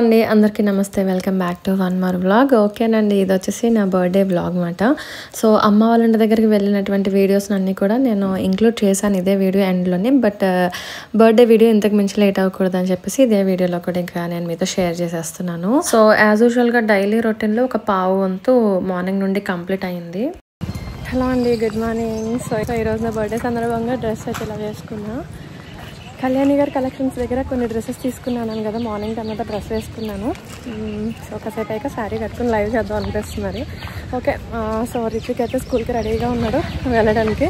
అండి అందరికీ నమస్తే welcome back to one more vlog ఓకేనండి ఇది వచ్చేసి నా బర్త్డే వ్లాగ్ మాట సో అమ్మ వాళ్ళ ఇంటి దగ్గరికి వెళ్ళినటువంటి వీడియోస్ అన్నీ కూడా నేను ఇంక్లూడ్ చేశాను ఇదే వీడియో ఎండ్లోనే బట్ బర్త్డే వీడియో ఇంతకు మించి లేట్ అవ్వకూడదు అని చెప్పేసి ఇదే వీడియోలో కూడా ఇంకా నేను మీతో షేర్ చేసేస్తున్నాను సో యాజ్ యూజువల్గా డైలీ రొటీన్లో ఒక పావు వంతు మార్నింగ్ నుండి కంప్లీట్ అయింది హలో అండి గుడ్ మార్నింగ్ సో ఈరోజు నా బర్త్డే సందర్భంగా డ్రెస్ అయితే ఇలా వేసుకున్నా కళ్యాణి గారి కలెక్షన్స్ దగ్గర కొన్ని డ్రెస్సెస్ తీసుకున్నాను కదా మార్నింగ్ అంతా డ్రెస్ వేసుకున్నాను సో ఒకసేపు అయితే శారీ కట్టుకుని లైవ్ చేద్దాం అనిపిస్తున్నారు ఓకే సో రిత్విక్ అయితే స్కూల్కి రెడీగా ఉన్నాడు వెళ్ళడానికి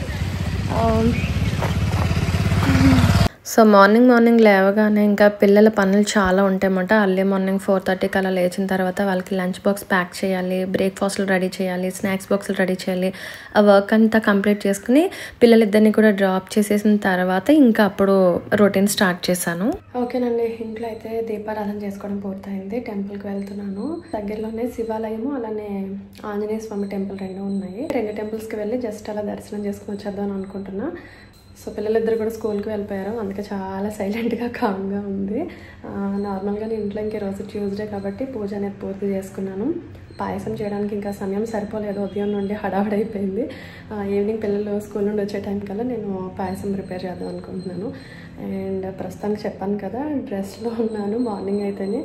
సో మార్నింగ్ లేవగానే ఇంకా పిల్లల పనులు చాలా ఉంటాయన్నమాట అర్లీ మార్నింగ్ 4:30కి అలా లేచిన తర్వాత వాళ్ళకి లంచ్ బాక్స్ ప్యాక్ చేయాలి బ్రేక్ఫాస్ట్లు రెడీ చేయాలి స్నాక్స్ బాక్సులు రెడీ చేయాలి ఆ వర్క్ అంతా కంప్లీట్ చేసుకుని పిల్లలిద్దరిని కూడా డ్రాప్ చేసేసిన తర్వాత ఇంకా అప్పుడు రొటీన్ స్టార్ట్ చేశాను ఓకేనండి ఇంట్లో అయితే దీపారాధన చేసుకోవడం పూర్తయింది టెంపుల్కి వెళ్తున్నాను దగ్గరలోనే శివాలయము అలానే ఆంజనేయ స్వామి టెంపుల్ రెండు ఉన్నాయి రెండు టెంపుల్స్కి వెళ్ళి జస్ట్ అలా దర్శనం చేసుకుని వచ్చేద్దాం అనుకుంటున్నా సో పిల్లలిద్దరు కూడా స్కూల్కి వెళ్ళిపోయారు అందుకే చాలా సైలెంట్గా కామ్గా ఉంది నార్మల్గా నేను ఇంట్లో ఇంక రోజు ట్యూస్డే కాబట్టి పూజ అనేది పూర్తి చేసుకున్నాను పాయసం చేయడానికి ఇంకా సమయం సరిపోలేదు ఉదయం నుండి హడావడైపోయింది ఈవినింగ్ పిల్లలు స్కూల్ నుండి వచ్చే టైం కల్లా నేను పాయసం ప్రిపేర్ చేద్దాం అనుకుంటున్నాను అండ్ ప్రస్తుతానికి చెప్పాను కదా డ్రెస్లో ఉన్నాను మార్నింగ్ అయితేనే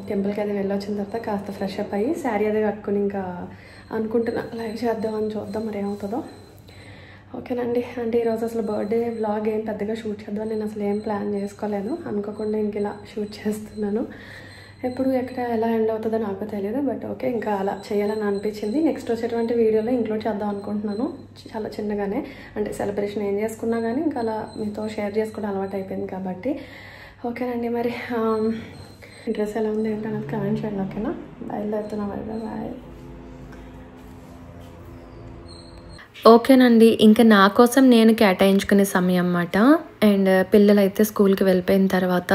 టెంపుల్కి అది వెళ్ళొచ్చిన తర్వాత కాస్త ఫ్రెష్ అప్ అయ్యి శారీ అది కట్టుకుని ఇంకా అనుకుంటున్నా లైవ్ చేద్దామని చూద్దాం మరి ఏమవుతుందో ఓకేనండి అంటే ఈరోజు అసలు బర్త్డే వ్లాగ్ ఏం పెద్దగా షూట్ చేద్దాం నేను అసలు ఏం ప్లాన్ చేసుకోలేదు అనుకోకుండా ఇంక ఇలా షూట్ చేస్తున్నాను ఎప్పుడు ఎక్కడ ఎలా ఎండ్ అవుతుందో నాకు తెలియదు బట్ ఓకే ఇంకా అలా చేయాలని అనిపించింది నెక్స్ట్ వచ్చేటువంటి వీడియోలో ఇంక్లూడ్ చేద్దాం అనుకుంటున్నాను చాలా చిన్నగానే అంటే సెలబ్రేషన్ ఏం చేసుకున్నా కానీ ఇంకా అలా మీతో షేర్ చేసుకోవడం అలవాటు అయిపోయింది కాబట్టి ఓకేనండి మరి డ్రెస్ ఎలా ఉంది ఏంటన్నది కామెంట్ చేయండి ఓకేనా బయలుదేరుతున్నాం మరి బాయ్ ఓకేనండి ఇంకా నా కోసం నేను కేటాయించుకునే సమయం అన్నమాట అండ్ పిల్లలు అయితే స్కూల్కి వెళ్ళిపోయిన తర్వాత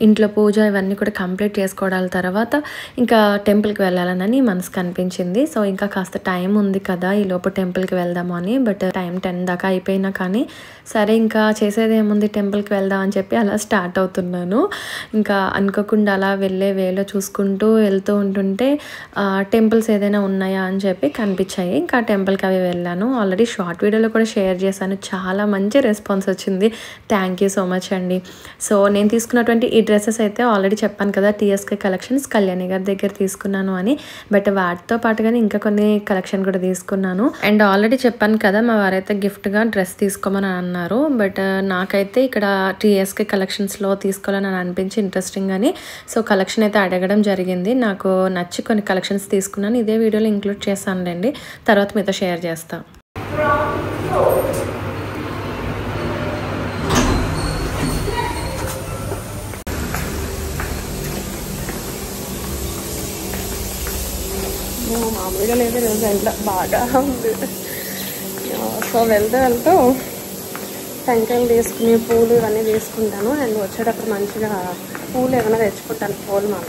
ఇంట్లో పూజ ఇవన్నీ కూడా కంప్లీట్ చేసుకోవడాల తర్వాత ఇంకా టెంపుల్కి వెళ్ళాలని మనసుకు అనిపించింది సో ఇంకా కాస్త టైం ఉంది కదా ఈ లోపు టెంపుల్కి వెళ్దాము అని బట్ టైం 10 దాకా అయిపోయినా కానీ సరే ఇంకా చేసేది ఏముంది టెంపుల్కి వెళ్దాం అని చెప్పి అలా స్టార్ట్ అవుతున్నాను ఇంకా అనుకోకుండా అలా వెళ్ళే వేలో చూసుకుంటూ వెళ్తూ ఉంటుంటే టెంపుల్స్ ఏదైనా ఉన్నాయా అని చెప్పి కనిపించాయి ఇంకా టెంపుల్కి అవి వెళ్ళాను ఆల్రెడీ షార్ట్ వీడియోలో కూడా షేర్ చేశాను చాలా మంచి రెస్పాన్స్ వచ్చింది థ్యాంక్ యూ సో మచ్ అండి సో నేను తీసుకున్నటువంటి ఈ డ్రెస్సెస్ అయితే ఆల్రెడీ చెప్పాను కదా టీఎస్కే కలెక్షన్స్ కళ్యాణి గారి దగ్గర తీసుకున్నాను అని బట్ వాటితో పాటుగానే ఇంకా కొన్ని కలెక్షన్ కూడా తీసుకున్నాను అండ్ ఆల్రెడీ చెప్పాను కదా మా వారైతే గిఫ్ట్గా డ్రెస్ తీసుకోమని అన్నారు బట్ నాకైతే ఇక్కడ టీఎస్కే కలెక్షన్స్లో తీసుకోవాలని అనిపించి ఇంట్రెస్టింగ్ అని సో కలెక్షన్ అయితే అడగడం జరిగింది నాకు నచ్చి కొన్ని కలెక్షన్స్ తీసుకున్నాను ఇదే వీడియోలో ఇంక్లూడ్ చేస్తానులేండి తర్వాత మీతో షేర్ చేస్తాను మామూలుగా లేదు రోజు ఎంట్లో బాగా ఉంది సో వెళ్తూ టెంకాయలు తీసుకుని పూలు ఇవన్నీ తీసుకుంటాను అండ్ వచ్చేటప్పుడు మంచిగా పూలు ఏమైనా తెచ్చుకుంటాను పూలు మా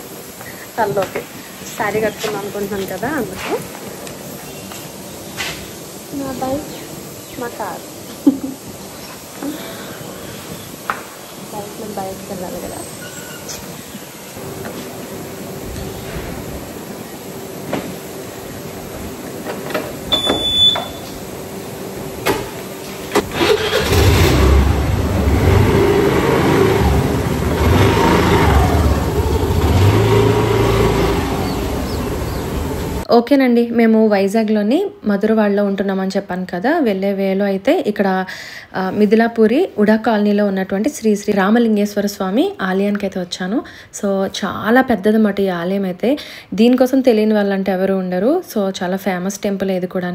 తల్లోకి శారీ కట్టుకుందాం అనుకుంటున్నాను కదా అందుకు నా బైక్ మా కార్ బైక్కి వెళ్ళాలి కదా ఓకేనండి మేము వైజాగ్లోని మధురవాడలో ఉంటున్నామని చెప్పాను కదా వెళ్ళే వేలో అయితే ఇక్కడ మిథిలాపూరి ఉడా కాలనీలో ఉన్నటువంటి శ్రీ శ్రీ రామలింగేశ్వర స్వామి ఆలయానికి అయితే వచ్చాను సో చాలా పెద్దదన్నమాట ఈ ఆలయం అయితే దీనికోసం తెలియని వాళ్ళంటే ఎవరు ఉండరు సో చాలా ఫేమస్ టెంపుల్ ఇది కూడా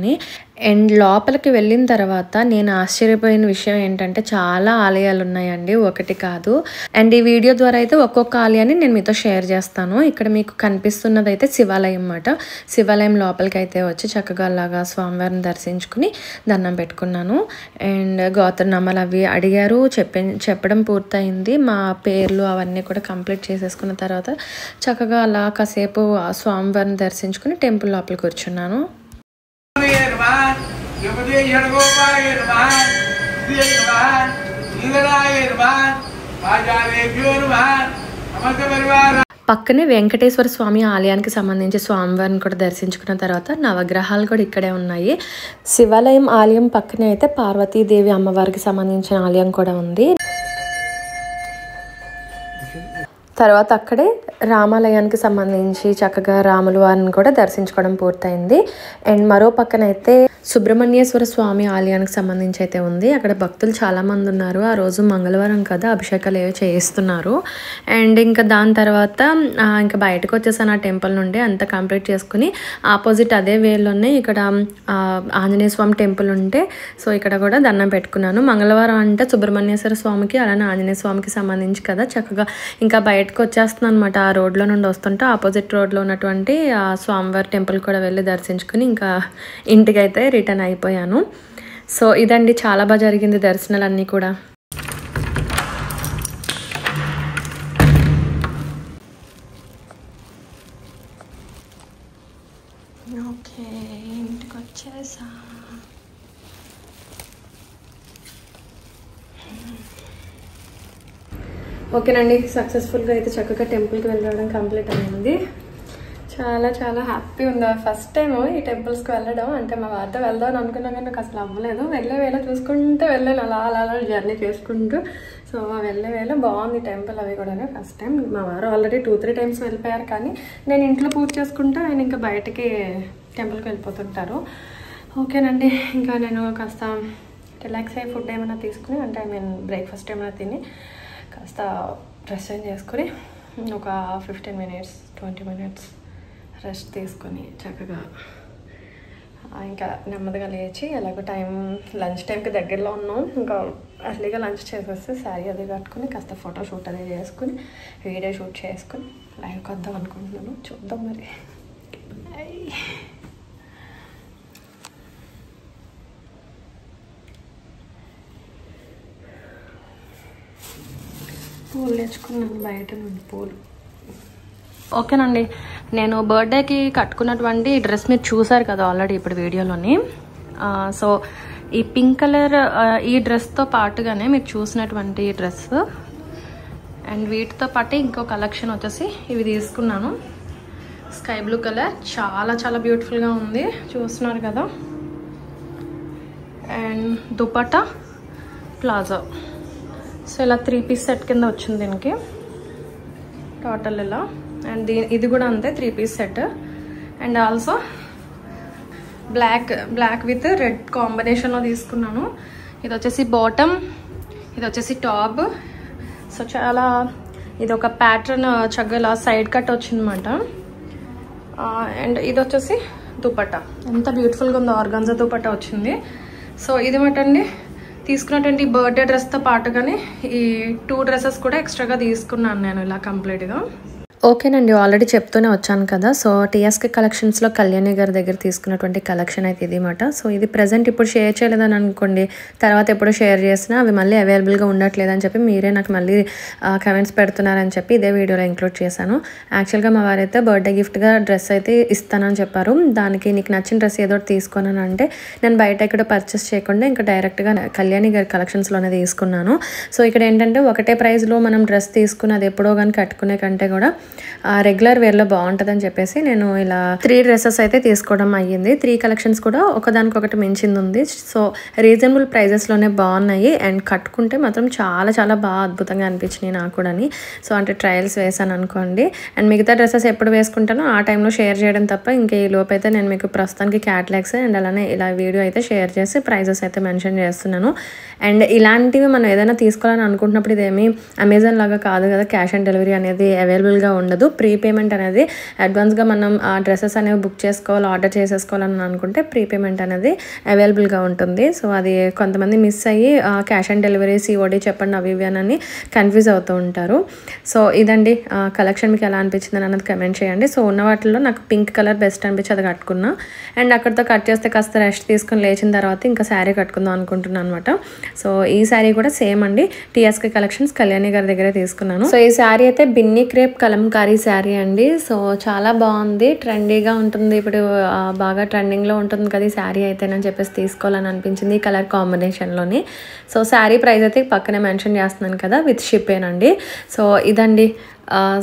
అండ్ లోపలికి వెళ్ళిన తర్వాత నేను ఆశ్చర్యపోయిన విషయం ఏంటంటే చాలా ఆలయాలు ఉన్నాయండి ఒకటి కాదు అండ్ ఈ వీడియో ద్వారా అయితే ఒక్కొక్క ఆలయాన్ని నేను మీతో షేర్ చేస్తాను ఇక్కడ మీకు కనిపిస్తున్నది అయితే శివాలయం అన్నమాట శివాలయం లోపలికి అయితే వచ్చి చక్కగా అలాగా స్వామివారిని దర్శించుకుని దండం పెట్టుకున్నాను అండ్ గోత్రనామాలు అవి అడిగారు చెప్పడం పూర్తయింది మా పేర్లు అవన్నీ కూడా కంప్లీట్ చేసేసుకున్న తర్వాత చక్కగా అలా కాసేపు స్వామివారిని దర్శించుకుని టెంపుల్ లోపలికి కూర్చున్నాను పక్కనే వెంకటేశ్వర స్వామి ఆలయానికి సంబంధించి స్వామివారిని కూడా దర్శించుకున్న తర్వాత నవగ్రహాలు కూడా ఇక్కడే ఉన్నాయి. శివాలయం ఆలయం పక్కనే అయితే పార్వతీదేవి అమ్మవారికి సంబంధించిన ఆలయం కూడా ఉంది. తర్వాత అక్కడే రామాలయానికి సంబంధించి చక్కగా రాముల వారిని కూడా దర్శించుకోవడం పూర్తయింది. అండ్ మరో పక్కనైతే సుబ్రహ్మణ్యేశ్వర స్వామి ఆలయానికి సంబంధించి అయితే ఉంది. అక్కడ భక్తులు చాలామంది ఉన్నారు. ఆ రోజు మంగళవారం కదా, అభిషేకాలు ఏవో చేయిస్తున్నారు. అండ్ ఇంకా దాని తర్వాత ఇంకా బయటకు వచ్చేసాను ఆ టెంపుల్ నుండి. అంతా కంప్లీట్ చేసుకుని ఆపోజిట్ అదే వేలోనే ఇక్కడ ఆంజనేయ స్వామి టెంపుల్ ఉంటే సో ఇక్కడ కూడా దండం పెట్టుకున్నాను. మంగళవారం అంటే సుబ్రహ్మణ్యేశ్వర స్వామికి అలానే ఆంజనేయ స్వామికి సంబంధించి కదా, చక్కగా ఇంకా బయటకు వచ్చేస్తున్నాను అనమాట. ఆ రోడ్లో నుండి వస్తుంటే ఆపోజిట్ రోడ్లో ఉన్నటువంటి ఆ స్వామివారి టెంపుల్ కూడా వెళ్ళి దర్శించుకుని ఇంకా ఇంటికైతే రిటర్న్ అయిపోయాను. సో ఇదండి, చాలా బాగా జరిగింది దర్శనాలన్నీ కూడా. ఓకే, ఇంటికి వచ్చేసా. ఓకేనండి, సక్సెస్ఫుల్గా అయితే చక్కగా టెంపుల్కి వెళ్ళడం కంప్లీట్ అయింది. చాలా చాలా హ్యాపీ ఉంది. ఫస్ట్ టైం ఈ టెంపుల్స్కి వెళ్ళడం. అంటే మా వారితో వెళ్దాం అని అనుకున్నా కానీ నాకు అసలు అవ్వలేదు. వెళ్ళే వేళ చూసుకుంటూ వెళ్ళాను, అలా అలా అలా జర్నీ చేసుకుంటూ. సో వెళ్ళే వేళ బాగుంది టెంపుల్ అవి కూడా. ఫస్ట్ టైం మా వారు ఆల్రెడీ 2-3 టైమ్స్ వెళ్ళిపోయారు, కానీ నేను ఇంట్లో పూజ చేసుకుంటూ ఆయన ఇంకా బయటకి టెంపుల్కి వెళ్ళిపోతుంటారు. ఓకేనండి, ఇంకా నేను కాస్త రిలాక్స్ అయ్యి ఫుడ్ ఏమైనా తీసుకుని, అంటే బ్రేక్ఫాస్ట్ ఏమైనా తిని కాస్త డ్రెస్ చేంజ్ చేసుకొని ఒక 15 minutes 20 minutes రెస్ట్ తీసుకొని చక్కగా ఇంకా నెమ్మదిగా లేచి, ఎలాగో లంచ్ టైంకి దగ్గరలో ఉన్నాం, ఇంకా అర్లీగా లంచ్ చేసేస్తే శారీ అది కట్టుకుని కాస్త ఫోటో షూట్ అది చేసుకుని వీడియో షూట్ చేసుకుని లైవ్కి వద్దాం అనుకుంటున్నాను. చూద్దాం మరి. పూలు తెచ్చుకున్నాను బయట నుండి, పూలు. ఓకేనండి, నేను బర్త్డేకి కట్టుకున్నటువంటి డ్రెస్ మీరు చూసారు కదా ఆల్రెడీ ఇప్పుడు వీడియోలోని. సో ఈ పింక్ కలర్ ఈ డ్రెస్తో పాటుగానే మీరు చూసినటువంటి డ్రెస్ అండ్ వీటితో పాటు ఇంకో కలెక్షన్ వచ్చేసి ఇవి తీసుకున్నాను. స్కై బ్లూ కలర్, చాలా చాలా బ్యూటిఫుల్గా ఉంది, చూస్తున్నారు కదా. And dupatta palazzo. సో ఇలా 3 piece సెట్ కింద వచ్చింది దీనికి టోటల్ ఇలా. అండ్ ఇది కూడా అంతే 3 piece set. And also black with red కాంబినేషన్లో తీసుకున్నాను. ఇది వచ్చేసి బాటమ్, ఇది వచ్చేసి టాప్. సో చాలా ఇది ఒక ప్యాటర్న్ చక్కగా ఇలా సైడ్ కట్ వచ్చిందన్నమాట. అండ్ ఇది వచ్చేసి దుపట్టా, ఎంత బ్యూటిఫుల్గా ఉందో, ఆర్గాన్జా దుపట్టా వచ్చింది. సో ఇది మటండి తీసుకున్నటువంటి బర్త్డే డ్రెస్తో పాటుగానే ఈ 2 dresses కూడా ఎక్స్ట్రాగా తీసుకున్నాను నేను ఇలా కంప్లీట్గా. ఓకేనండి, ఆల్రెడీ చెప్తూనే వచ్చాను కదా. సో టీఎస్కే కలెక్షన్స్లో కళ్యాణి గారి దగ్గర తీసుకున్నటువంటి కలెక్షన్ అయితే ఇది మాట. సో ఇది ప్రజెంట్ ఇప్పుడు షేర్ చేయలేదని అనుకోండి, తర్వాత ఎప్పుడు షేర్ చేసినా అవి మళ్ళీ అవైలబుల్గా ఉండట్లేదని చెప్పి మీరే నాకు మళ్ళీ కమెంట్స్ పెడుతున్నారని చెప్పి ఇదే వీడియోలో ఇంక్లూడ్ చేశాను. యాక్చువల్గా మా వారైతే బర్త్డే గిఫ్ట్గా డ్రెస్ అయితే ఇస్తానని చెప్పారు. దానికి నీకు నచ్చిన డ్రెస్ ఏదో తీసుకోనని అంటే నేను బయట ఇక్కడ పర్చేస్ చేయకుండా ఇంకా డైరెక్ట్గా కళ్యాణి గారి కలెక్షన్స్లోనే తీసుకున్నాను. సో ఇక్కడ ఏంటంటే ఒకటే ప్రైస్లో మనం డ్రెస్ తీసుకుని అది ఎప్పుడో కానీ కట్టుకునే కంటే కూడా రెగ్యులర్ వేర్లో బాగుంటుందని చెప్పేసి నేను ఇలా 3 dresses అయితే తీసుకోవడం అయ్యింది. 3 కలెక్షన్స్ కూడా ఒకదానికొకటి మించింది ఉంది. సో రీజనబుల్ ప్రైజెస్లోనే బాగున్నాయి. అండ్ కట్టుకుంటే మాత్రం చాలా చాలా బాగా అద్భుతంగా అనిపించినాయి నాకు కూడా. సో అంటే ట్రయల్స్ వేసాను అనుకోండి. అండ్ మిగతా డ్రెస్సెస్ ఎప్పుడు వేసుకుంటానో ఆ టైంలో షేర్ చేయడం తప్ప ఇంకా ఈ లోపు అయితే నేను మీకు ప్రస్తుతానికి క్యాటలాగ్స్ అండ్ అలానే ఇలా వీడియో అయితే షేర్ చేసి ప్రైజెస్ అయితే మెన్షన్ చేస్తున్నాను. అండ్ ఇలాంటివి మనం ఏదైనా తీసుకోవాలని అనుకుంటున్నప్పుడు ఇదేమి అమెజాన్ లాగా కాదు కదా, క్యాష్ ఆన్ డెలివరీ అనేది అవైలబుల్గా ఉండదు. ప్రీ పేమెంట్ అనేది అడ్వాన్స్గా మనం ఆ డ్రెస్సెస్ అనేవి బుక్ చేసుకోవాలి, ఆర్డర్ చేసేసుకోవాలని అనుకుంటే ప్రీ పేమెంట్ అనేది అవైలబుల్గా ఉంటుంది. సో అది కొంతమంది మిస్ అయ్యి క్యాష్ ఆన్ డెలివరీ సిఓడి చెప్పండి అవి ఇవి అని కన్ఫ్యూజ్ అవుతూ ఉంటారు. సో ఇదండి కలెక్షన్ మీకు ఎలా అనిపించింది అన్నది కమెంట్ చేయండి. సో ఉన్న వాటిల్లో నాకు పింక్ కలర్ బెస్ట్ అనిపించి అది కట్టుకున్నా. అండ్ అక్కడితో కట్ చేస్తే కాస్త రెస్ట్ తీసుకుని లేచిన తర్వాత ఇంకా శారీ కట్టుకుందాం అనుకుంటున్నాను అనమాట. సో ఈ శారీ కూడా సేమ్ అండి, టీఎస్కే కలెక్షన్స్ కళ్యాణి గారి దగ్గరే తీసుకున్నాను. సో ఈ శారీ అయితే బిన్నీ క్రేప్ కలంకారీ కలంకారీ శారీ అండి. సో చాలా బాగుంది, ట్రెండీగా ఉంటుంది. ఇప్పుడు బాగా ట్రెండింగ్లో ఉంటుంది కదా ఈ శారీ అయితేనని చెప్పేసి తీసుకోవాలని అనిపించింది ఈ కలర్ కాంబినేషన్లోని. సో శారీ ప్రైస్ అయితే పక్కనే మెన్షన్ చేస్తున్నాను కదా, విత్ షిప్పేనండి. సో ఇదండి.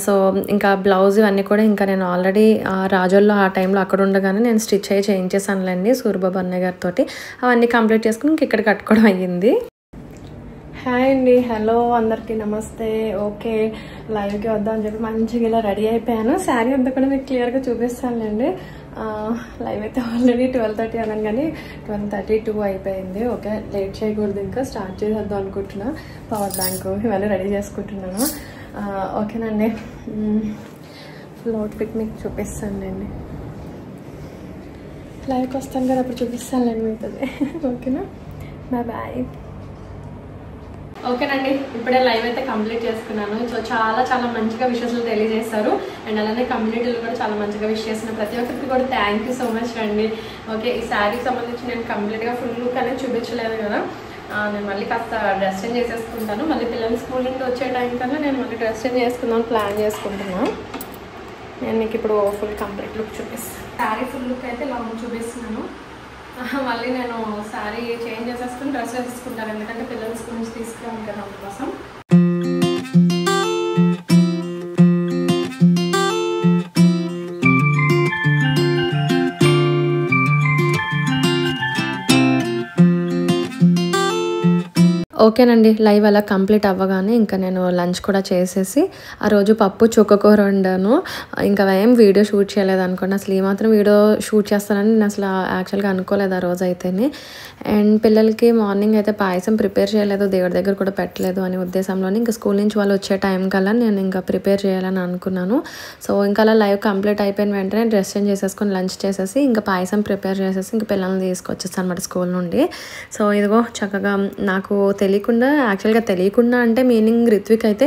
సో ఇంకా బ్లౌజ్ ఇవన్నీ కూడా ఇంకా నేను ఆల్రెడీ రాజోల్లో ఆ టైంలో అక్కడ ఉండగానే నేను స్టిచ్ అయ్యి చేయించేసానులేండి సూరిబాబు అన్నయ్య గారితో. అవన్నీ కంప్లీట్ చేసుకుని ఇంక ఇక్కడ కట్టుకోవడం అయ్యింది. హాయ్ అండి, హలో అందరికీ నమస్తే. ఓకే, లైవ్కి వద్దాం అని చెప్పి మంచిగా ఇలా రెడీ అయిపోయాను. శారీ అంతా కూడా మీకు క్లియర్గా చూపిస్తానులేండి. లైవ్ అయితే ఆల్రెడీ 12:30 అన్నాను కానీ 12:32 అయిపోయింది. ఓకే, లేట్ చేయకూడదు, ఇంకా స్టార్ట్ చేసేద్దాం అనుకుంటున్నా. పవర్ బ్యాంక్ ఇవన్నీ రెడీ చేసుకుంటున్నాను. ఓకేనండి, ఫుల్ అవుట్ఫిట్ మీకు చూపిస్తానులేండి. లైవ్కి వస్తాను కదా అప్పుడు చూపిస్తానులేండి మీతోది. ఓకేనా, బాయ్ బాయ్. ఓకేనండి, ఇప్పుడే లైవ్ అయితే కంప్లీట్ చేసుకున్నాను. సో చాలా చాలా మంచిగా విషెస్లు తెలియజేస్తారు. అండ్ అలానే కమ్యూనిటీలో కూడా చాలా మంచిగా విష్ చేస్తున్నారు. ప్రతి ఒక్కరికి కూడా థ్యాంక్ యూ సో మచ్ అండి. ఓకే, ఈ శారీకి సంబంధించి నేను కంప్లీట్గా ఫుల్ లుక్ అనేది చూపించలేదు కదా. నేను మళ్ళీ కాస్త డ్రెస్ చేంజ్ చేసేసుకుంటాను. మళ్ళీ పిల్లలు స్కూల్ నుండి వచ్చే టైం కన్నా నేను మళ్ళీ డ్రెస్ చేంజ్ చేసుకుందాం ప్లాన్ చేసుకుంటున్నాను. నేను మీకు ఇప్పుడు ఫుల్ కంప్లీట్ లుక్ చూపిస్తాను. శారీ ఫుల్ లుక్ అయితే లాంగ్ చూపిస్తున్నాను. మళ్ళీ నేను శారీ చేంజ్ చేసేసుకుని డ్రెస్ వేసేసుకుంటాను, ఎందుకంటే పిల్లలు స్కూల్ నుంచి తీసుకురాను కదా అందుకోసం. ఓకేనండి, లైవ్ అలా కంప్లీట్ అవ్వగానే ఇంకా నేను లంచ్ కూడా చేసేసి ఆ రోజు పప్పు చుక్కకూర వండాను. ఇంకా ఏం వీడియో షూట్ చేయలేదు అనుకోండి. అసలు ఈ మాత్రం వీడియో షూట్ చేస్తానని నేను అసలు యాక్చువల్గా అనుకోలేదు ఆ రోజు అయితేనే. అండ్ పిల్లలకి మార్నింగ్ అయితే పాయసం ప్రిపేర్ చేయలేదు, దేవుడి దగ్గర కూడా పెట్టలేదు అనే ఉద్దేశంలోనే ఇంకా స్కూల్ నుంచి వాళ్ళు వచ్చే టైం కల్లా నేను ఇంకా ప్రిపేర్ చేయాలని అనుకున్నాను. సో ఇంకా అలా లైవ్ కంప్లీట్ అయిపోయిన వెంటనే డ్రెస్ చేంజ్ చేసేసుకొని లంచ్ చేసేసి ఇంకా పాయసం ప్రిపేర్ చేసేసి ఇంకా పిల్లల్ని తీసుకొచ్చేస్తాను అనమాట స్కూల్ నుండి. సో ఇదిగో చక్కగా నాకు తెలియకుండా అంటే మీనింగ్ రిత్విక్ అయితే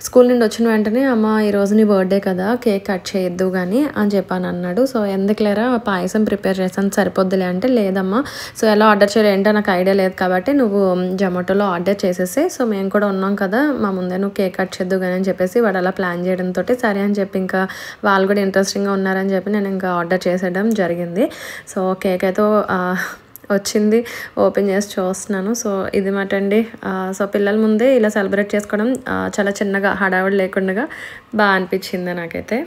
స్కూల్ నుండి వచ్చిన వెంటనే అమ్మ ఈరోజు నీ బర్త్డే కదా కేక్ కట్ చేయొద్దు కానీ అని చెప్పాను అన్నాడు. సో ఎందుకులేరా పాయసం ప్రిపేర్ చేస్తాను సరిపోద్దులే అంటే, లేదమ్మా సో ఎలా ఆర్డర్ చేయాలి ఏంటో నాకు ఐడియా లేదు కాబట్టి నువ్వు జొమాటోలో ఆర్డర్ చేసేసి సో మేము కూడా ఉన్నాం కదా మా ముందే నువ్వు కేక్ కట్ చేద్దు కానీ అని చెప్పేసి వాడు అలా ప్లాన్ చేయడంతో సరే అని చెప్పి ఇంకా వాళ్ళు కూడా ఇంట్రెస్టింగ్గా ఉన్నారని చెప్పి నేను ఇంకా ఆర్డర్ చేసేయడం జరిగింది. సో కేక్ అయితే వచ్చింది, ఓపెన్ చేసి చూస్తున్నాను. సో ఇది మాట అండి. సో పిల్లల ముందే ఇలా సెలబ్రేట్ చేసుకోవడం చాలా చిన్నగా హడావిడి లేకుండా బాగా అనిపించింది నాకైతే.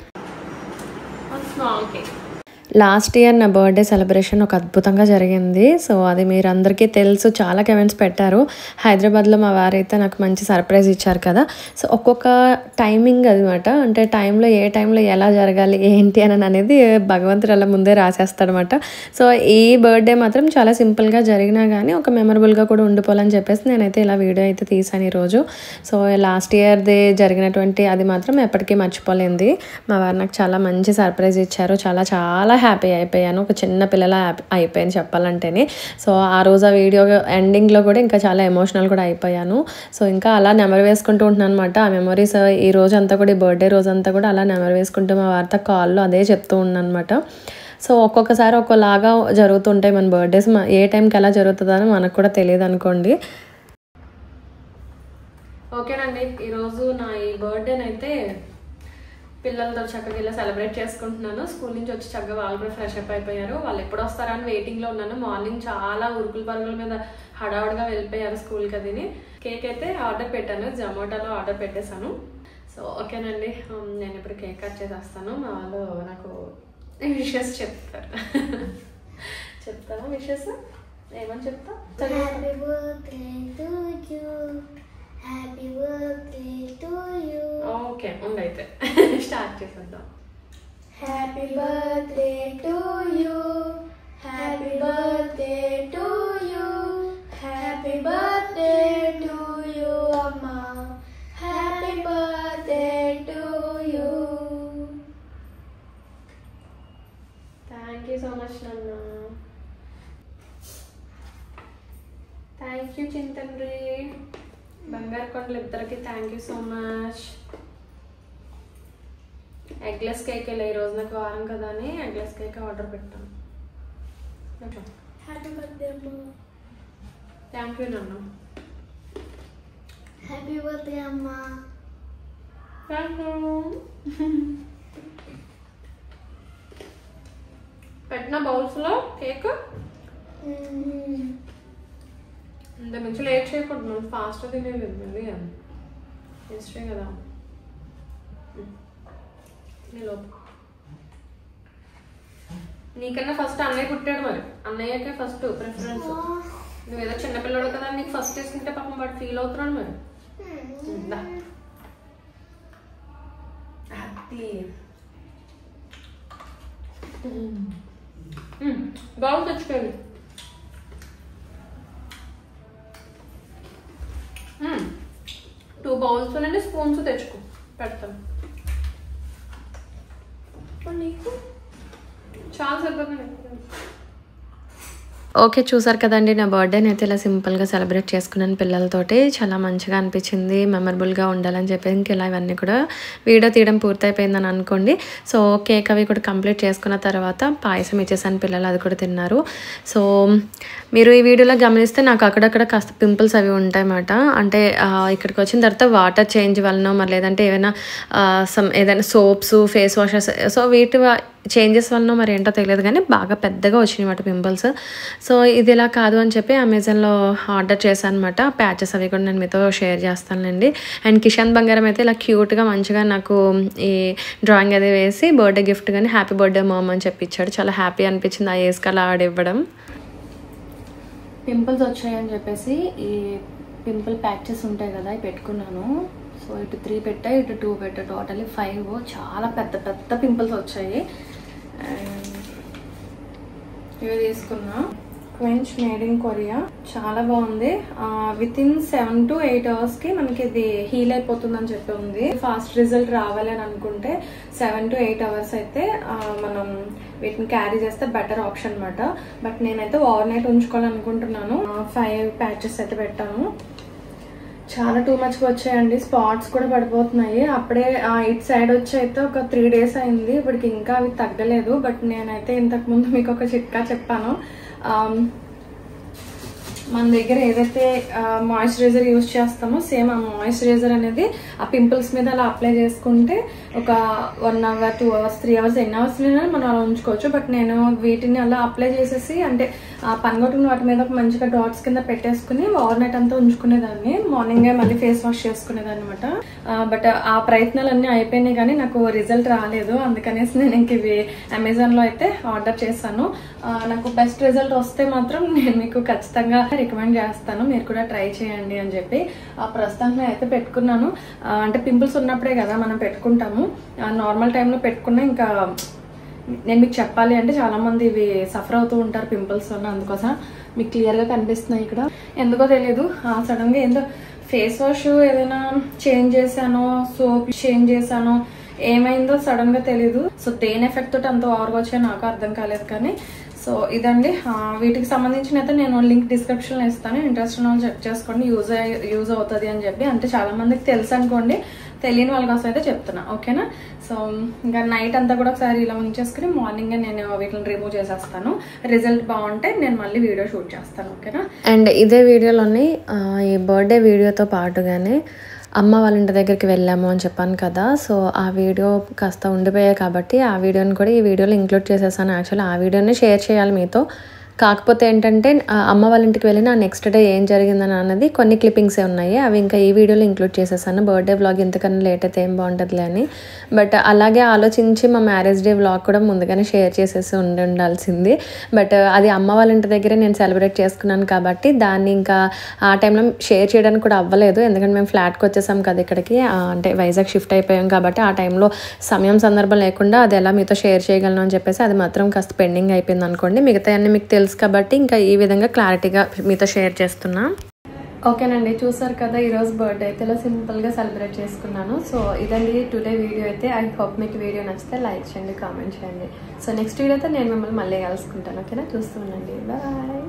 లాస్ట్ ఇయర్ నా బర్త్డే సెలబ్రేషన్ ఒక అద్భుతంగా జరిగింది. సో అది మీరు అందరికీ తెలుసు, చాలా కమెంట్స్ పెట్టారు. హైదరాబాద్లో మా వారైతే నాకు మంచి సర్ప్రైజ్ ఇచ్చారు కదా. సో ఒక్కొక్క టైమింగ్ అనమాట, అంటే టైంలో ఏ టైంలో ఎలా జరగాలి ఏంటి అని అనేది భగవంతుడు అలా ముందే రాసేస్తాడనమాట. సో ఈ బర్త్డే మాత్రం చాలా సింపుల్గా జరిగినా కానీ ఒక మెమరబుల్గా కూడా ఉండిపోవాలని చెప్పేసి నేనైతే ఇలా వీడియో అయితే తీసాను ఈరోజు. సో లాస్ట్ ఇయర్ది జరిగినటువంటి అది మాత్రం ఎప్పటికీ మర్చిపోలేంది. మా వారు నాకు చాలా మంచి సర్ప్రైజ్ ఇచ్చారు. చాలా చాలా హ్యాపీ అయిపోయాను, ఒక చిన్న పిల్లల అయిపోయాను చెప్పాలంటేనే. సో ఆ రోజు ఆ వీడియో ఎండింగ్లో కూడా ఇంకా చాలా ఎమోషనల్ కూడా అయిపోయాను. సో ఇంకా అలా నెమరు వేసుకుంటూ ఉంటున్నాను అనమాట. ఆ మెమరీస్ ఈ రోజు అంతా కూడా, ఈ బర్త్డే రోజు అంతా కూడా అలా నెమరు వేసుకుంటూ మా వారితో కాల్లో అదే చెప్తూ ఉన్నాను అనమాట. సో ఒక్కొక్కసారి ఒక్కోలాగా జరుగుతుంటాయి మన బర్త్డేస్, ఏ టైంకి ఎలా జరుగుతుందని మనకు కూడా తెలియదు అనుకోండి. ఓకేనండి, ఈరోజు నా ఈ బర్త్డేనైతే పిల్లలతో చక్కగా ఇలా సెలబ్రేట్ చేసుకుంటున్నాను. స్కూల్ నుంచి వచ్చి చక్కగా వాళ్ళు కూడా ఫ్రెష్ అప్ అయిపోయారు. వాళ్ళు ఎప్పుడు వస్తారని వెయిటింగ్లో ఉన్నాను. మార్నింగ్ చాలా ఉరుకుల పరుగుల మీద హడావుడిగా వెళ్ళిపోయారు స్కూల్కి. అదిని కేక్ అయితే ఆర్డర్ పెట్టాను, జొమాటోలో ఆర్డర్ పెట్టేశాను. సో ఓకేనండి, నేను ఇప్పుడు కేక్ కట్ చేసేస్తాను. మా వాళ్ళు నాకు విషెస్ చెప్తారు. చెప్తారా విషెస్? ఏమని చెప్తా? ఓకే, ఉండైతే స్టార్ట్ చేసేద్దాం. Happy birthday to you, happy birthday to you, happy birthday to you అమ్మా, happy birthday to you. Thank you so much నాన్న. థ్యాంక్ యూ చింతండ్రి. బంగారు కొండలు ఇద్దరికి thank you so much. Eggless cake ఇలా ఈరోజు నాకు వారం కదా అని ఎగ్లెస్ కేక్ ఆర్డర్ పెట్టాను. హ్యాపీ బర్త్డే అమ్మా. థ్యాంక్ యూ నాన్న. హ్యాపీ బర్త్డే అమ్మా. పెట్టిన బౌల్స్లో కేక్ ఇంత మించి లేట్ చేయకూడదు, మనం ఫాస్ట్గా తినేది మళ్ళీ టేస్టే కదా. లోపు నీకన్నా ఫస్ట్ అన్నయ్య పుట్టాడు, మరి అన్నయ్యకే ఫస్ట్ ప్రిఫరెన్స్. నువ్వు ఏదో చిన్నపిల్లడు కదా, నీకు ఫస్ట్ వేసుకుంటే పాపం వాడు ఫీల్ అవుతున్నాడు. మరి బౌల్ తెచ్చుకోండి. 2 బౌల్స్ నుండి స్పూన్స్ తెచ్చుకో, పెడతాను. నీకు చాలా సరిపోతుంది. ఓకే, చూసారు కదండి నా బర్త్డేని అయితే ఇలా సింపుల్గా సెలబ్రేట్ చేసుకున్నాను పిల్లలతోటి. చాలా మంచిగా అనిపించింది, మెమరబుల్గా ఉండాలని చెప్పి ఇంక ఇలా ఇవన్నీ కూడా వీడియో తీయడం పూర్తయిపోయిందని అనుకోండి. సో కేక్ అవి కూడా కంప్లీట్ చేసుకున్న తర్వాత పాయసం ఇచ్చేసాను, పిల్లలు అది కూడా తిన్నారు. సో మీరు ఈ వీడియోలో గమనిస్తే నాకు అక్కడక్కడ కాస్త పింపుల్స్ అవి ఉంటాయన్నమాట. అంటే ఇక్కడికి వచ్చిన తర్వాత వాటర్ చేంజ్ వలన, మరి లేదంటే ఏదైనా సోప్స్, ఫేస్ వాషెస్, సో వీటి చేంజెస్ వలన మరి ఏంటో తెలియదు కానీ బాగా పెద్దగా వచ్చినాయి మాట పింపుల్స్. సో ఇది ఇలా కాదు అని చెప్పి అమెజాన్లో ఆర్డర్ చేశాను అనమాట. ప్యాచెస్ అవి కూడా నేను మీతో షేర్ చేస్తానండి. అండ్ కిషాన్ బంగారం అయితే ఇలా క్యూట్గా మంచిగా నాకు ఈ డ్రాయింగ్ అది వేసి బర్త్డే గిఫ్ట్ కానీ హ్యాపీ బర్త్డే మామ్ అని చెప్పి ఇచ్చాడు. చాలా హ్యాపీ అనిపించింది ఆ ఏజ్ కలా ఆడివ్వడం. పింపుల్స్ వచ్చాయని చెప్పేసి ఈ పింపుల్ ప్యాచెస్ ఉంటాయి కదా, ఇవి పెట్టుకున్నాను. సో ఇటు 3 పెట్టా, ఇటు 2 పెట్టా, టోటల్లీ 5. చాలా పెద్ద పెద్ద పింపుల్స్ వచ్చాయి. అండ్ ఇవి తీసుకున్నా, క్వెంచ్ మేడ్ ఇన్ కొరియా. చాలా బాగుంది. వితిన్ 7 to 8 hours మనకి ఇది హీల్ అయిపోతుంది అని చెప్పి ఉంది. ఫాస్ట్ రిజల్ట్ రావాలి అని అనుకుంటే 7 to 8 hours అయితే మనం వీటిని క్యారీ చేస్తే బెటర్ ఆప్షన్ అనమాట. బట్ నేనైతే ఓవర్ నైట్ ఉంచుకోవాలనుకుంటున్నాను. 5 ప్యాచెస్ అయితే పెట్టాను. చాలా టూ మచ్గా వచ్చాయండి, స్పాట్స్ కూడా పడిపోతున్నాయి. అప్పుడే ఇటు సైడ్ వచ్చి అయితే ఒక 3 days అయింది, ఇప్పటికి ఇంకా అవి తగ్గలేదు. బట్ నేనైతే ఇంతకుముందు మీకు ఒక చిట్కా చెప్పాను. మన దగ్గర ఏదైతే మాయిశ్చరైజర్ యూజ్ చేస్తామో సేమ్ ఆ మాయిశ్చరైజర్ అనేది ఆ పింపుల్స్ మీద అలా అప్లై చేసుకుంటే ఒక 1 hour, 2 hours, 3 hours, ఎన్ని అవర్స్ మనం అలా ఉంచుకోవచ్చు. బట్ నేను వీటిని అలా అప్లై చేసేసి అంటే పనిగొట్టుకుని వాటి మీద మంచిగా డాట్స్ కింద పెట్టేసుకుని ఓవర్ నైట్ అంతా ఉంచుకునేదాన్ని, మార్నింగే మళ్ళీ ఫేస్ వాష్ చేసుకునేదాన్ని అనమాట. బట్ ఆ ప్రయత్నాలన్నీ అయిపోయినాయి కానీ నాకు రిజల్ట్ రాలేదు. అందుకనేసి నేను ఇంక ఇవి అమెజాన్లో అయితే ఆర్డర్ చేశాను. నాకు బెస్ట్ రిజల్ట్ వస్తే మాత్రం నేను మీకు ఖచ్చితంగా రికమెండ్ చేస్తాను, మీరు కూడా ట్రై చేయండి అని చెప్పి. ప్రస్తుతానికి అయితే పెట్టుకున్నాను. అంటే పింపుల్స్ ఉన్నప్పుడే కదా మనం పెట్టుకుంటాము, నార్మల్ టైంలో పెట్టుకున్నా ఇంకా నేను మీకు చెప్పాలి అంటే చాలా మంది ఇవి సఫర్ అవుతూ ఉంటారు పింపుల్స్ వల్ల. అందుకోసం మీకు క్లియర్గా కనిపిస్తున్నాయి ఇక్కడ. ఎందుకో తెలియదు సడన్ గా ఏందో ఫేస్ వాష్ ఏదైనా చేంజ్ చేశానో, సోప్ చేంజ్ చేశానో, ఏమైందో సడన్ గా తెలీదు. సో దేని ఎఫెక్ట్ తోటి అంత ఓవర్గా వచ్చాయో నాకు అర్థం కాలేదు. కానీ సో ఇదండి, వీటికి సంబంధించిన అయితే నేను లింక్ డిస్క్రిప్షన్లో ఇస్తాను, ఇంట్రెస్ట్ ఉన్న వాళ్ళు చెక్ చేసుకోండి, యూజ్ అవుతుంది అని చెప్పి. అంటే చాలా మందికి తెలుసు అనుకోండి, తెలియని వాళ్ళ కోసం అయితే చెప్తున్నా, ఓకేనా. సో ఇంకా నైట్ అంతా కూడా ఒకసారి ఇలా ఉంచేసుకుని మార్నింగ్ నేను వీటిని రిమూవ్ చేసేస్తాను. రిజల్ట్ బాగుంటే నేను మళ్ళీ వీడియో షూట్ చేస్తాను, ఓకేనా. అండ్ ఇదే వీడియోలోని ఈ బర్త్డే వీడియోతో పాటుగానే అమ్మ వాళ్ళ ఇంటి దగ్గరికి వెళ్ళాము అని చెప్పాను కదా. సో ఆ వీడియో కాస్త ఉండిపోయాయి కాబట్టి ఆ వీడియోని కూడా ఈ వీడియోలో ఇంక్లూడ్ చేసేసాను. యాక్చువల్లీ ఆ వీడియోని షేర్ చేయాలి మీతో, కాకపోతే ఏంటంటే అమ్మ వాళ్ళ ఇంటికి వెళ్ళిన నెక్స్ట్ డే ఏం జరిగిందని అన్నది కొన్ని క్లిప్పింగ్సే ఉన్నాయి, అవి ఇంకా ఈ వీడియోలో ఇంక్లూడ్ చేసేసాను. బర్త్డే వ్లాగ్ ఇంతకన్నా లేట్ అయితే ఏం బాగుంటుందిలే అని. బట్ అలాగే ఆలోచించి మా మ్యారేజ్ డే వ్లాగ్ కూడా ముందుగానే షేర్ చేసేసి ఉండాల్సింది. బట్ అది అమ్మ వాళ్ళ ఇంటి దగ్గరే నేను సెలబ్రేట్ చేసుకున్నాను కాబట్టి దాన్ని ఇంకా ఆ టైంలో షేర్ చేయడానికి కూడా అవ్వలేదు. ఎందుకంటే మేము ఫ్లాట్కి వచ్చేసాం కదా ఇక్కడికి, అంటే వైజాగ్ షిఫ్ట్ అయిపోయాం కాబట్టి ఆ టైంలో సందర్భం లేకుండా అది ఎలా మీతో షేర్ చేయగలను అని చెప్పేసి అది మాత్రం కాస్త పెండింగ్ అయిపోయింది అనుకోండి. మిగతా అన్ని మీకు తెలుసు కాబట్టి ఇంకా ఈ విధంగా క్లారిటీగా మీతో షేర్ చేస్తున్నా. ఓకేనండి, చూసారు కదా ఈరోజు బర్త్డే అయితే ఇలా సింపుల్గా సెలబ్రేట్ చేసుకున్నాను. సో ఇదండి టుడే వీడియో అయితే. ఐ హోప్ మీకు వీడియో నచ్చితే లైక్ చేయండి, కామెంట్ చేయండి. సో నెక్స్ట్ వీడియోతో నేను మిమ్మల్ని మళ్ళీ కలుసుకుంటాను, ఓకేనా. చూస్తూ ఉండండి, bye.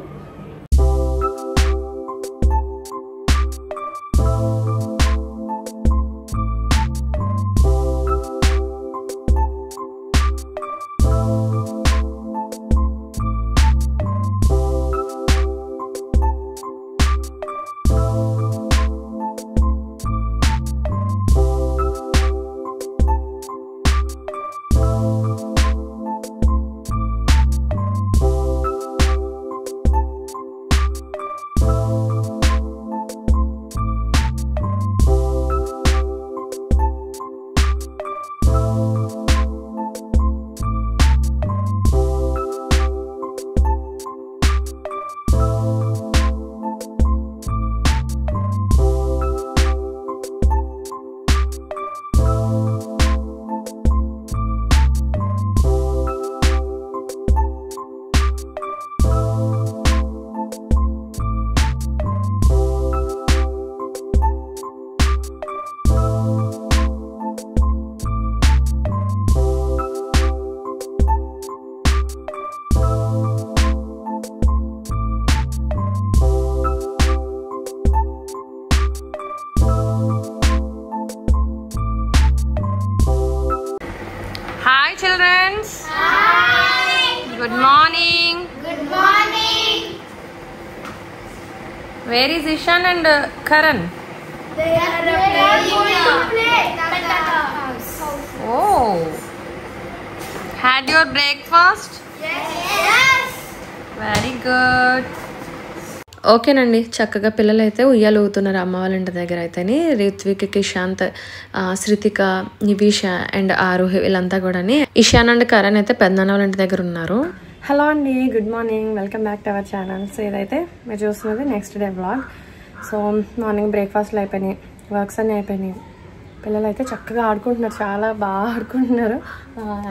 Where is Ishan and Karan? They are going to play Tata house. Oh. Had your breakfast? Yes. Very good. ఓకేనండి, చక్కగా పిల్లలు అయితే ఉయ్యాలు ఊగుతున్నారు అమ్మ వాళ్ళ ఇంటి దగ్గర అయితేని. రిత్విక్, ఇషాంత్, శృతిక, నివిష అండ్ ఆరోహి వీళ్ళంతా కూడా. ఇషాన్ అండ్ కరణ్ అయితే పెద్దనాన్న వాళ్ళ ఇంటి దగ్గర ఉన్నారు. హలో అండి, good morning, welcome back to our channel. So ఇదైతే మీరు చూస్తున్నది next day vlog. So morning బ్రేక్ఫాస్ట్లు అయిపోయినాయి, వర్క్స్ అన్నీ అయిపోయినాయి. పిల్లలు అయితే చక్కగా ఆడుకుంటున్నారు, చాలా బాగా ఆడుకుంటున్నారు.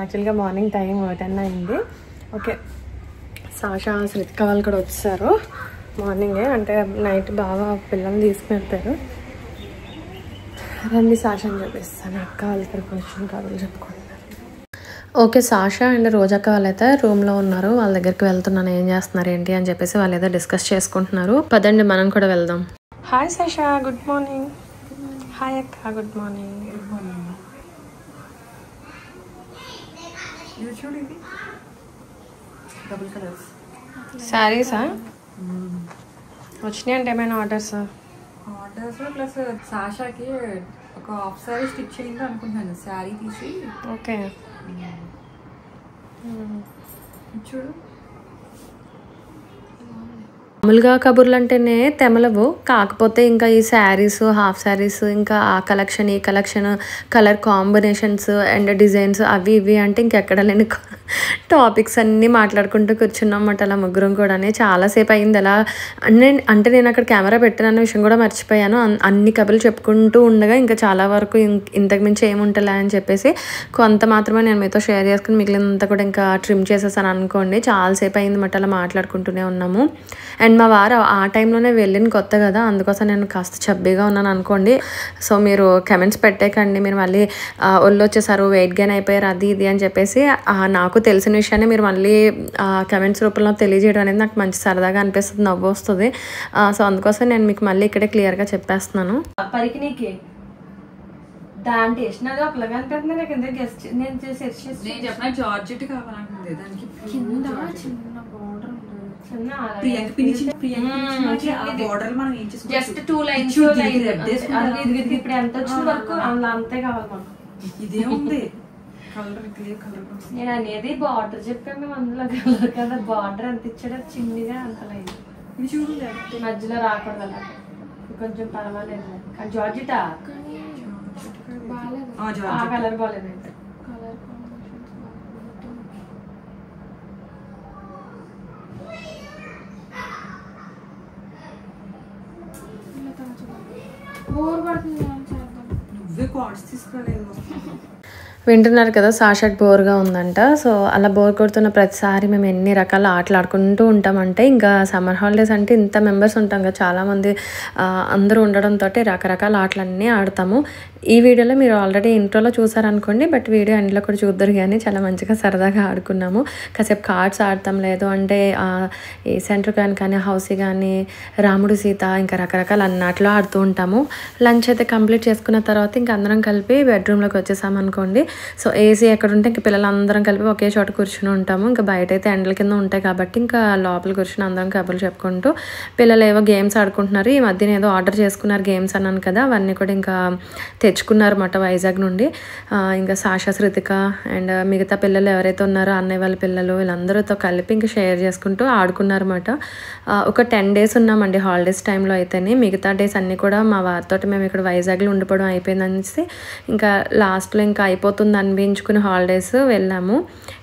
యాక్చువల్గా మార్నింగ్ టైం 10 అయింది. ఓకే, సాషా, శృతిక వాళ్ళు కూడా వచ్చేసారు మార్నింగే, అంటే నైట్ బాగా పిల్లల్ని తీసుకుని. రండి సాషాని చూపిస్తాను. అక్క వాళ్ళు ఇక్కడికి వచ్చిన కబుర్లు చెప్పుకుంటున్నారు. ఓకే, సాషా అండ్ రోజక్క వాళ్ళైతే రూమ్లో ఉన్నారు. వాళ్ళ దగ్గరికి వెళ్తున్నాను, ఏం చేస్తున్నారు ఏంటి అని చెప్పేసి వాళ్ళు ఏదో డిస్కస్ చేసుకుంటున్నారు. పదండి మనం కూడా వెళ్దాం. Hi Sasha, good morning. Hi అక్క, గుడ్ మార్నింగ్. శారీసా వచ్చినాయి అంటే ఏమైనా ఆర్డర్స్ ప్లస్ సాషాకి ఒక హాఫ్ శారీ స్టిచ్ చేయండి అనుకుంటున్నాను. శారీ తీసి. ఓకే, చూడు, మామూలుగా కబుర్లు అంటేనే తెమలవు, కాకపోతే ఇంకా ఈ శారీస్, హాఫ్ శారీస్, ఇంకా ఆ కలెక్షన్, ఈ collection, colour combinations and designs అవి ఇవి అంటే ఇంకెక్కడ లేని టాపిక్స్ అన్నీ మాట్లాడుకుంటూ కూర్చున్నమాట అలా ముగ్గురం కూడా. చాలాసేపు అయింది అలా. అంటే నేను అక్కడ కెమెరా పెట్టిన విషయం కూడా మర్చిపోయాను. అన్ని కబుర్లు చెప్పుకుంటూ ఉండగా ఇంకా చాలా వరకు ఇంతకు మించి ఏముంటలే అని చెప్పేసి కొంత మాత్రమే నేను మీతో షేర్ చేసుకుని మిగిలినంతా కూడా ఇంకా ట్రిమ్ చేసేసాను అనుకోండి. చాలాసేపు అయింది మాట అలా మాట్లాడుకుంటూనే ఉన్నాము. అండ్ మా వారు ఆ టైంలోనే వెళ్ళిన కొత్త కదా, అందుకోసం నేను కాస్త చబ్బీగా ఉన్నాను అనుకోండి. సో మీరు కమెంట్స్ పెట్టేకండి, మీరు మళ్ళీ ఒళ్ళు వచ్చేసారు, వెయిట్ గెయిన్ అయిపోయారు, అది ఇది అని చెప్పేసి. నాకు తెలిసిన విషయాన్ని మీరు మళ్ళీ కమెంట్స్ రూపంలో తెలియజేయడం అనేది నాకు మంచి సరదాగా అనిపిస్తుంది, నవ్వు వస్తుంది. సో అందుకోసం నేను మీకు మళ్ళీ ఇక్కడే క్లియర్గా చెప్పేస్తున్నాను. పరికినీకి దాంట్లో వేసినది ఒకలాగా అనిపిస్తుంది నాకు. ఎందుకు గెస్ట్ నేను చెప్పిన జార్జెట్ కావాలంటుంది. దానికి కింద చిన్న బోర్డర్ ఉంటుంది. Just 2 lines. ఇప్పుడు ఎంత వచ్చిన వరకు అంతే కావాలి మాకు. ఇదేముంది నేను అనేది బార్డర్ చెప్పాను మేము, అందులో కలర్ కదా. బార్డర్ ఎంత ఇచ్చాడో చిన్నగా అంత లైన్. ఇది చూడు, మధ్యలో రాకూడదు అలా, కొంచెం పర్వాలేదు. జార్జిటా ఆ కలర్ బాగాలేదు. నువ్వే కార్డ్స్ తీసుకురాలేదు. వింటున్నారు కదా, సాషాకి బోర్గా ఉందంట. సో అలా బోర్ కొడుతున్న ప్రతిసారి మేము ఎన్ని రకాల ఆటలు ఆడుకుంటూ ఉంటామంటే, ఇంకా సమ్మర్ హాలిడేస్ అంటే ఇంత మెంబర్స్ ఉంటాం కదా, చాలామంది అందరూ ఉండడంతో రకరకాల ఆటలన్నీ ఆడతాము. ఈ వీడియోలో మీరు ఆల్రెడీ ఇంట్రోలో చూసారనుకోండి, బట్ వీడియో ఎండ్లో కూడా చూద్దరు. కానీ చాలా మంచిగా సరదాగా ఆడుకున్నాము. కాసేపు కార్డ్స్ ఆడతాం, లేదు అంటే ఈ సెంటర్ కానీ హౌసీ కానీ, రాముడు సీత, ఇంకా రకరకాల అన్నాట్లో ఆడుతూ ఉంటాము. లంచ్ అయితే కంప్లీట్ చేసుకున్న తర్వాత ఇంకా అందరం కలిపి బెడ్రూమ్లోకి వచ్చేసామనుకోండి. సో ఏసీ ఎక్కడ ఉంటే ఇంక పిల్లలందరం కలిపి ఒకే చోట కూర్చుని ఉంటాము. ఇంకా బయట అయితే ఎండల కింద ఉంటాయి కాబట్టి ఇంకా లోపల కూర్చుని అందరం కబుర్లు చెప్పుకుంటూ, పిల్లలు ఏవో గేమ్స్ ఆడుకుంటున్నారు. ఈ మధ్యన ఏదో ఆర్డర్ చేసుకున్నారు గేమ్స్ అన్నాను కదా, అవన్నీ కూడా ఇంకా తెచ్చుకున్నారన్నమాట వైజాగ్ నుండి. ఇంకా సాషా, శృతిక అండ్ మిగతా పిల్లలు ఎవరైతే ఉన్నారో అన్నయ్య వాళ్ళ పిల్లలు, వీళ్ళందరితో కలిపి ఇంకా షేర్ చేసుకుంటూ ఆడుకున్నారన్నమాట. ఒక 10 days ఉన్నామండి హాలిడేస్ టైంలో అయితేనే. మిగతా డేస్ అన్నీ కూడా మా వారితో మేము ఇక్కడ వైజాగ్లో ఉండిపోవడం అయిపోయిందనేసి ఇంకా లాస్ట్లో ఇంకా అయిపోతుంది అనిపించుకుని హాలిడేస్ వెళ్ళాము.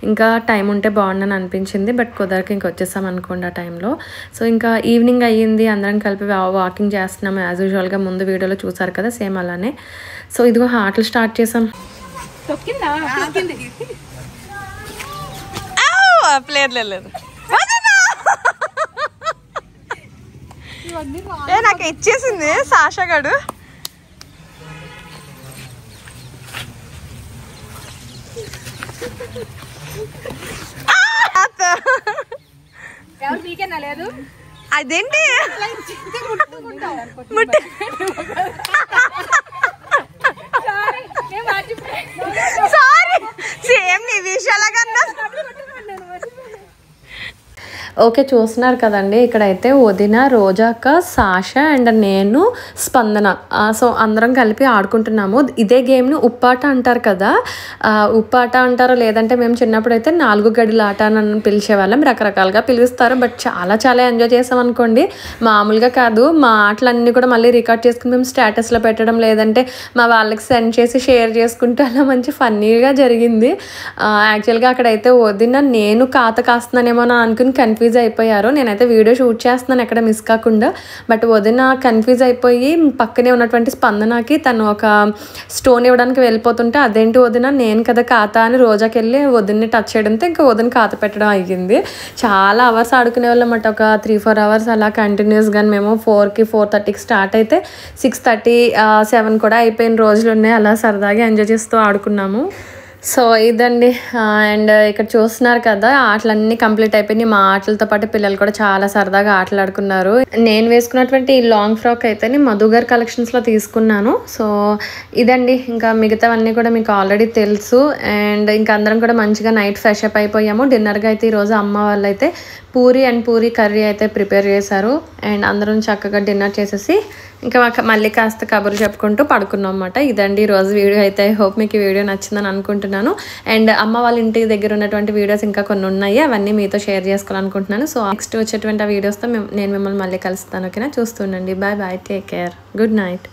ఇంకా టైం ఉంటే బాగుండని అనిపించింది, బట్ కుదరక ఇంక వచ్చేసాం అనుకోండి ఆ టైంలో. సో ఇంకా ఈవినింగ్ అయ్యింది, అందరం కలిపి వాకింగ్ చేస్తున్నాము యాజ్ యూజువల్గా. ముందు వీడియోలో చూసారు కదా, సేమ్ అలానే. సో ఇదిగో ఆటలు స్టార్ట్ చేసాం. నాకు ఇచ్చేసింది సాషా గడు. అదేంటి సారీ, సేమ్ నీ విషయాలకన్నా ఓకే, చూస్తున్నారు కదండి, ఇక్కడైతే వదిన, రోజాక, సాషా అండ్ నేను, స్పందన, సో అందరం కలిపి ఆడుకుంటున్నాము. ఇదే గేమ్ని ఉప్పాట అంటారు కదా, ఉప్పాట అంటారు, లేదంటే మేము చిన్నప్పుడు అయితే 4 గడిల ఆట అని పిలిచేవాళ్ళం. రకరకాలుగా పిలుస్తారు, బట్ చాలా చాలా ఎంజాయ్ చేసాం అనుకోండి. మామూలుగా కాదు, మా ఆటలన్నీ కూడా మళ్ళీ రికార్డ్ చేసుకుని మేము స్టేటస్లో పెట్టడం, లేదంటే మా వాళ్ళకి సెండ్ చేసి షేర్ చేసుకుంటూ అలా మంచి ఫన్నీగా జరిగింది. యాక్చువల్గా అక్కడైతే వదిన నేను కాత కాస్తున్నానేమో అని అనుకుని కన్ఫ్యూజ్ అయిపోయారు. నేనైతే వీడియో షూట్ చేస్తున్నాను ఎక్కడ మిస్ కాకుండా, బట్ వదిన కన్ఫ్యూజ్ అయిపోయి పక్కనే ఉన్నటువంటి స్పందనకి తను ఒక స్టోన్ ఇవ్వడానికి వెళ్ళిపోతుంటే, అదేంటి వదిన నేను కదా కాత అని రోజాకి వెళ్ళి వదిన్ని టచ్ చేయడంతో ఇంకా వదిన కాత పెట్టడం అయ్యింది. చాలా అవర్స్ ఆడుకునే వాళ్ళం అన్నమాట, ఒక 3-4 అవర్స్ అలా కంటిన్యూస్గా. మేము 4కి 4:30కి స్టార్ట్ అయితే 6:30, 7 కూడా అయిపోయిన రోజులు ఉన్నాయి. అలా సరదాగా ఎంజాయ్ చేస్తూ ఆడుకున్నాము. సో ఇదండి. అండ్ ఇక్కడ చూస్తున్నారు కదా, ఆటలన్నీ కంప్లీట్ అయిపోయినాయి. మా ఆటలతో పాటు పిల్లలు కూడా చాలా సరదాగా ఆటలాడుకున్నారు. నేను వేసుకున్నటువంటి ఈ లాంగ్ ఫ్రాక్ అయితే మధు గారి కలెక్షన్స్లో తీసుకున్నాను. సో ఇదండి, ఇంకా మిగతావన్నీ కూడా మీకు ఆల్రెడీ తెలుసు. అండ్ ఇంకా అందరం కూడా మంచిగా నైట్ ఫ్రెష్ అప్ అయిపోయాము. డిన్నర్గా అయితే ఈరోజు అమ్మ వాళ్ళు అయితే పూరి కర్రీ అయితే ప్రిపేర్ చేశారు. అండ్ అందరం చక్కగా డిన్నర్ చేసేసి ఇంకా మళ్ళీ కాస్త కబుర్లు చెప్పుకుంటూ పడుకున్నాం అన్నమాట. ఇదండి ఈరోజు వీడియో అయితే. ఐ హోప్ మీకు ఈ వీడియో నచ్చిందని అనుకుంటున్నాను. అండ్ అమ్మ వాళ్ళ ఇంటి దగ్గర ఉన్నటువంటి వీడియోస్ ఇంకా కొన్ని ఉన్నాయి, అవన్నీ మీతో షేర్ చేసుకోవాలనుకుంటున్నాను. సో నెక్స్ట్ వచ్చేటువంటి ఆ వీడియోస్తో నేను మిమ్మల్ని మళ్ళీ కలుస్తాను. ఓకేనా, చూస్తుండండి. Bye bye, take care, good night.